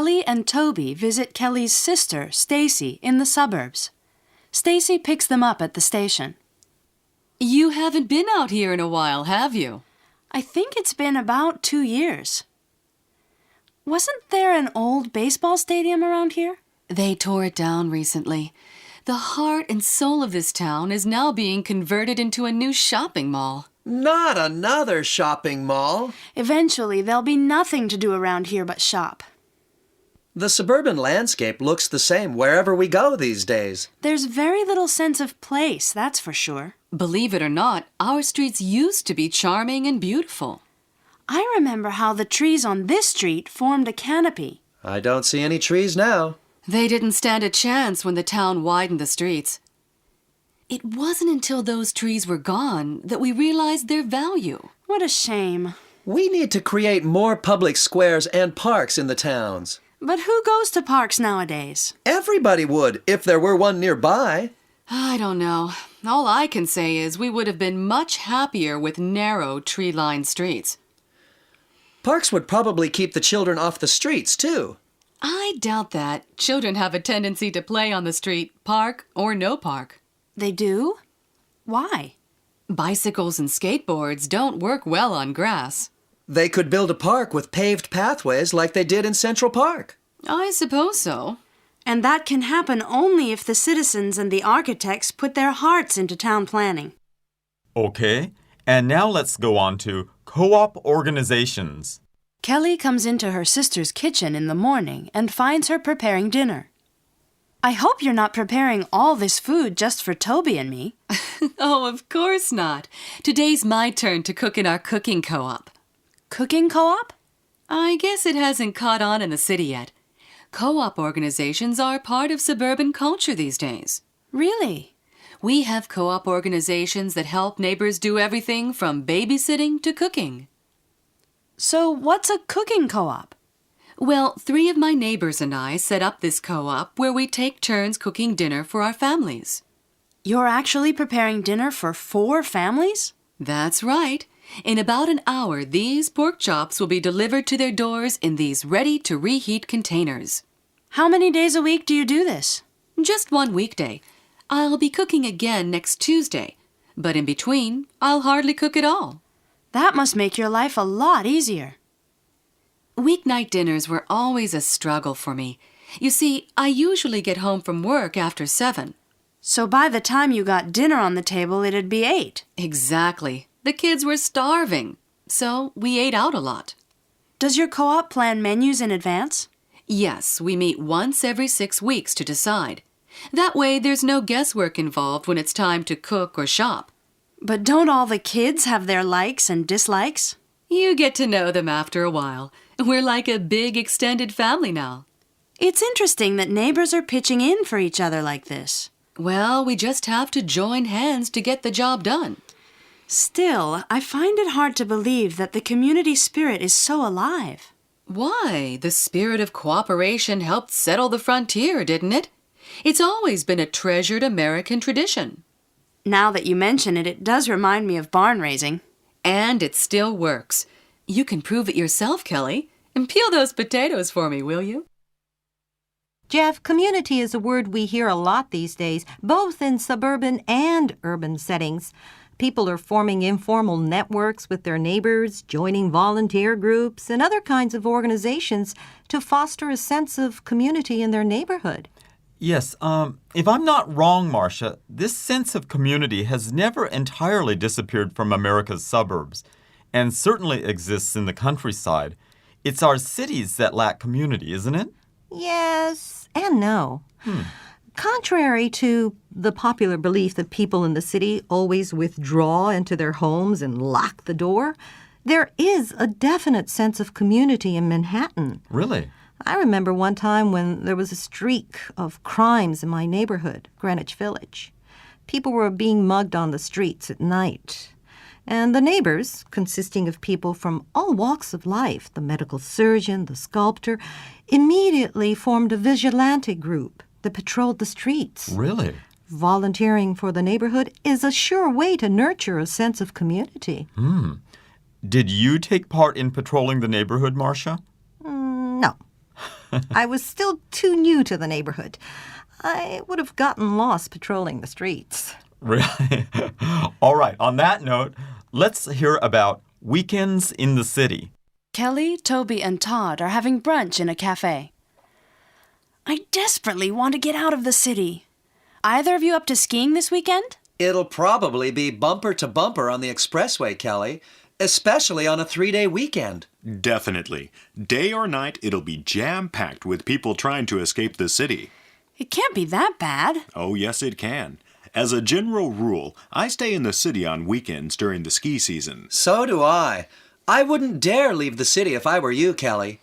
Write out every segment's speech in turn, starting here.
Kelly and Toby visit Kelly's sister, Stacy, in the suburbs. Stacy picks them up at the station. You haven't been out here in a while, have you? I think it's been about 2 years. Wasn't there an old baseball stadium around here? They tore it down recently. The heart and soul of this town is now being converted into a new shopping mall. Not another shopping mall. Eventually, there'll be nothing to do around here but shop. The suburban landscape looks the same wherever we go these days. There's very little sense of place, that's for sure. Believe it or not, our streets used to be charming and beautiful. I remember how the trees on this street formed a canopy. I don't see any trees now. They didn't stand a chance when the town widened the streets. It wasn't until those trees were gone that we realized their value. What a shame. We need to create more public squares and parks in the towns. But who goes to parks nowadays? Everybody would if there were one nearby. I don't know. All I can say is we would have been much happier with narrow, tree-lined streets. Parks would probably keep the children off the streets, too. I doubt that. Children have a tendency to play on the street, park or no park. They do? Why? Bicycles and skateboards don't work well on grass. They could build a park with paved pathways like they did in Central Park. I suppose so. And that can happen only if the citizens and the architects put their hearts into town planning. Okay, and now let's go on to co-op organizations. Kelly comes into her sister's kitchen in the morning and finds her preparing dinner. I hope you're not preparing all this food just for Toby and me. Oh, of course not. Today's my turn to cook in our cooking co-op. Cooking co-op? I guess it hasn't caught on in the city yet. Co-op organizations are part of suburban culture these days. Really? We have co-op organizations that help neighbors do everything from babysitting to cooking. So what's a cooking co-op? Well, 3 of my neighbors and I set up this co-op where we take turns cooking dinner for our families. You're actually preparing dinner for 4 families? That's right. In about an hour, these pork chops will be delivered to their doors in these ready-to-reheat containers. How many days a week do you do this? Just one weekday. I'll be cooking again next Tuesday. But in between, I'll hardly cook at all. That must make your life a lot easier. Weeknight dinners were always a struggle for me. You see, I usually get home from work after 7. So by the time you got dinner on the table, it'd be 8. Exactly. The kids were starving, so we ate out a lot. Does your co-op plan menus in advance? Yes, we meet once every 6 weeks to decide. That way, there's no guesswork involved when it's time to cook or shop. But don't all the kids have their likes and dislikes? You get to know them after a while. We're like a big extended family now. It's interesting that neighbors are pitching in for each other like this. Well, we just have to join hands to get the job done. Still, I find it hard to believe that the community spirit is so alive. Why? The spirit of cooperation helped settle the frontier, didn't it? It's always been a treasured American tradition. Now that you mention it, it does remind me of barn raising. And it still works. You can prove it yourself, Kelly. And peel those potatoes for me, will you? Jeff, community is a word we hear a lot these days, both in suburban and urban settings. People are forming informal networks with their neighbors, joining volunteer groups and other kinds of organizations to foster a sense of community in their neighborhood. Yes, if I'm not wrong, Marcia, this sense of community has never entirely disappeared from America's suburbs, and certainly exists in the countryside. It's our cities that lack community, isn't it? Yes and no. Contrary to the popular belief that people in the city always withdraw into their homes and lock the door, there is a definite sense of community in Manhattan. Really? I remember one time when there was a streak of crimes in my neighborhood, Greenwich Village. People were being mugged on the streets at night. And the neighbors, consisting of people from all walks of life, the medical surgeon, the sculptor, immediately formed a vigilante group that patrolled the streets. Really? Volunteering for the neighborhood is a sure way to nurture a sense of community. Did you take part in patrolling the neighborhood, Marcia? No. I was still too new to the neighborhood. I would have gotten lost patrolling the streets. Really? All right, on that note, let's hear about weekends in the city. Kelly, Toby, and Todd are having brunch in a cafe. I desperately want to get out of the city. Either of you up to skiing this weekend? It'll probably be bumper to bumper on the expressway, Kelly, especially on a 3-day weekend. Definitely. Day or night, it'll be jam-packed with people trying to escape the city. It can't be that bad. Oh, yes, it can. As a general rule, I stay in the city on weekends during the ski season. So do I. I wouldn't dare leave the city if I were you, Kelly.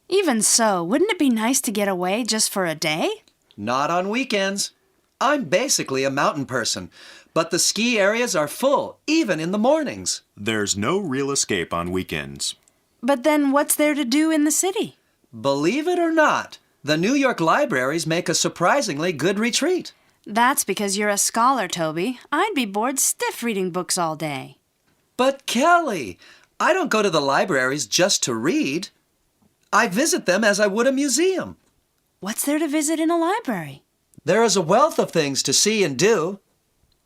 Even so, wouldn't it be nice to get away just for a day? Not on weekends. I'm basically a mountain person, but the ski areas are full, even in the mornings. There's no real escape on weekends. But then what's there to do in the city? Believe it or not, the New York libraries make a surprisingly good retreat. That's because you're a scholar, Toby. I'd be bored stiff reading books all day. But Kelly, I don't go to the libraries just to read. I visit them as I would a museum. What's there to visit in a library? There is a wealth of things to see and do.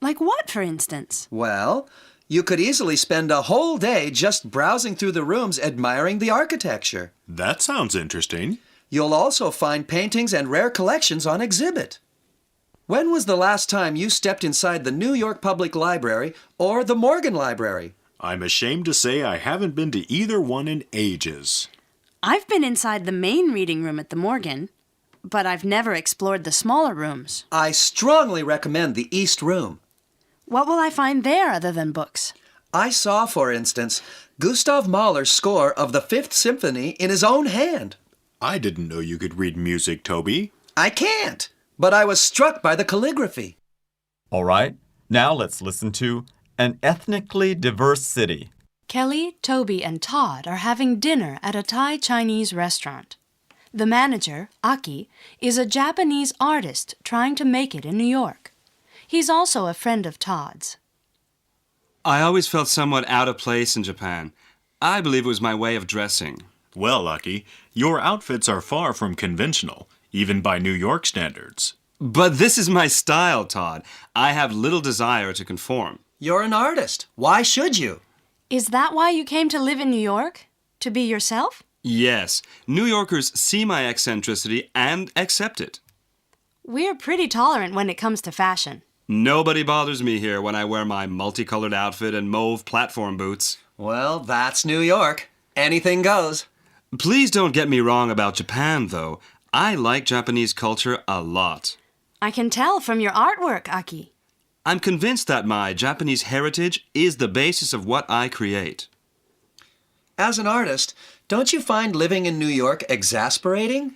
Like what, for instance? Well, you could easily spend a whole day just browsing through the rooms admiring the architecture. That sounds interesting. You'll also find paintings and rare collections on exhibit. When was the last time you stepped inside the New York Public Library or the Morgan Library? I'm ashamed to say I haven't been to either one in ages. I've been inside the main reading room at the Morgan, but I've never explored the smaller rooms. I strongly recommend the East Room. What will I find there other than books? I saw, for instance, Gustav Mahler's score of the Fifth Symphony in his own hand. I didn't know you could read music, Toby. I can't, but I was struck by the calligraphy. All right, now let's listen to An Ethnically Diverse City. Kelly, Toby, and Todd are having dinner at a Thai Chinese restaurant. The manager, Aki, is a Japanese artist trying to make it in New York. He's also a friend of Todd's. I always felt somewhat out of place in Japan. I believe it was my way of dressing. Well, Lucky, your outfits are far from conventional, even by New York standards. But this is my style, Todd. I have little desire to conform. You're an artist. Why should you? Is that why you came to live in New York? To be yourself? Yes, New Yorkers see my eccentricity and accept it. We're pretty tolerant when it comes to fashion. Nobody bothers me here when I wear my multicolored outfit and mauve platform boots. Well, that's New York. Anything goes. Please don't get me wrong about Japan, though. I like Japanese culture a lot. I can tell from your artwork, Aki. I'm convinced that my Japanese heritage is the basis of what I create. As an artist, don't you find living in New York exasperating?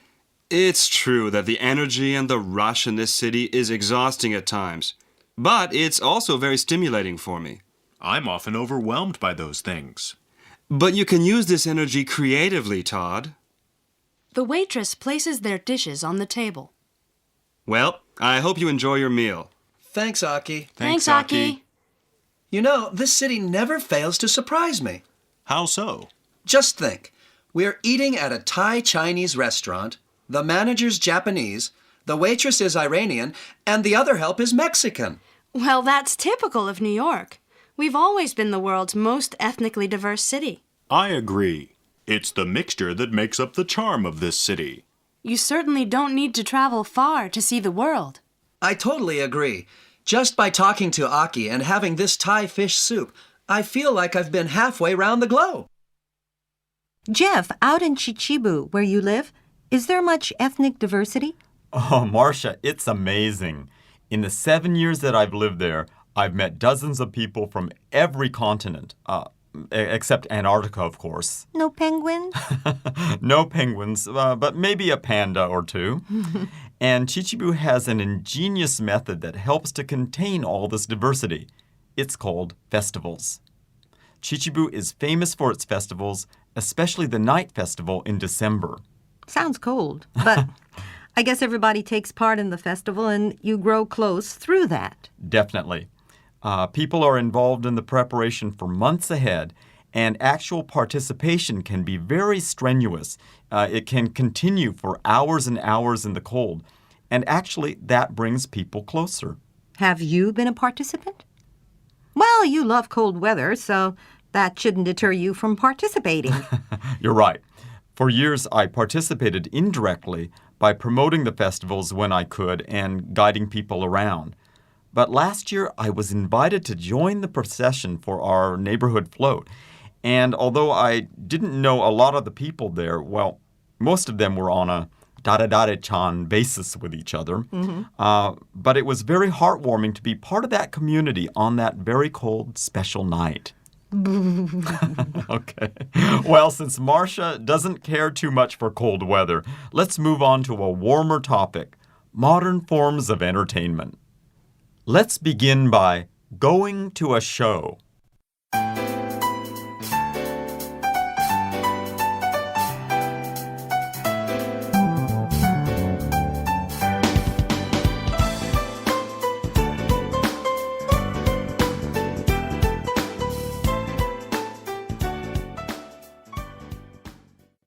It's true that the energy and the rush in this city is exhausting at times, but it's also very stimulating for me. I'm often overwhelmed by those things. But you can use this energy creatively, Todd. The waitress places their dishes on the table. Well, I hope you enjoy your meal. Thanks, Aki. Thanks, Aki. You know, this city never fails to surprise me. How so? Just think. We're eating at a Thai Chinese restaurant. The manager's Japanese, the waitress is Iranian, and the other help is Mexican. Well, that's typical of New York. We've always been the world's most ethnically diverse city. I agree. It's the mixture that makes up the charm of this city. You certainly don't need to travel far to see the world. I totally agree. Just by talking to Aki and having this Thai fish soup, I feel like I've been halfway round the globe. Jeff, out in Chichibu, where you live, is there much ethnic diversity? Oh, Marcia, it's amazing. In the 7 years that I've lived there, I've met dozens of people from every continent, except Antarctica, of course. No penguins? No penguins, but maybe a panda or two. And Chichibu has an ingenious method that helps to contain all this diversity. It's called festivals. Chichibu is famous for its festivals, especially the night festival in December. Sounds cold, but I guess everybody takes part in the festival and you grow close through that. Definitely. People are involved in the preparation for months ahead, and actual participation can be very strenuous. It can continue for hours and hours in the cold, and actually that brings people closer. Have you been a participant? Well, you love cold weather, so that shouldn't deter you from participating. You're right. For years, I participated indirectly by promoting the festivals when I could and guiding people around. But last year, I was invited to join the procession for our neighborhood float. And although I didn't know a lot of the people there, well, most of them were on a dare-dare-chan basis with each other. But it was very heartwarming to be part of that community on that very cold, special night. Okay. Well, since Marsha doesn't care too much for cold weather, let's move on to a warmer topic, modern forms of entertainment. Let's begin by going to a show.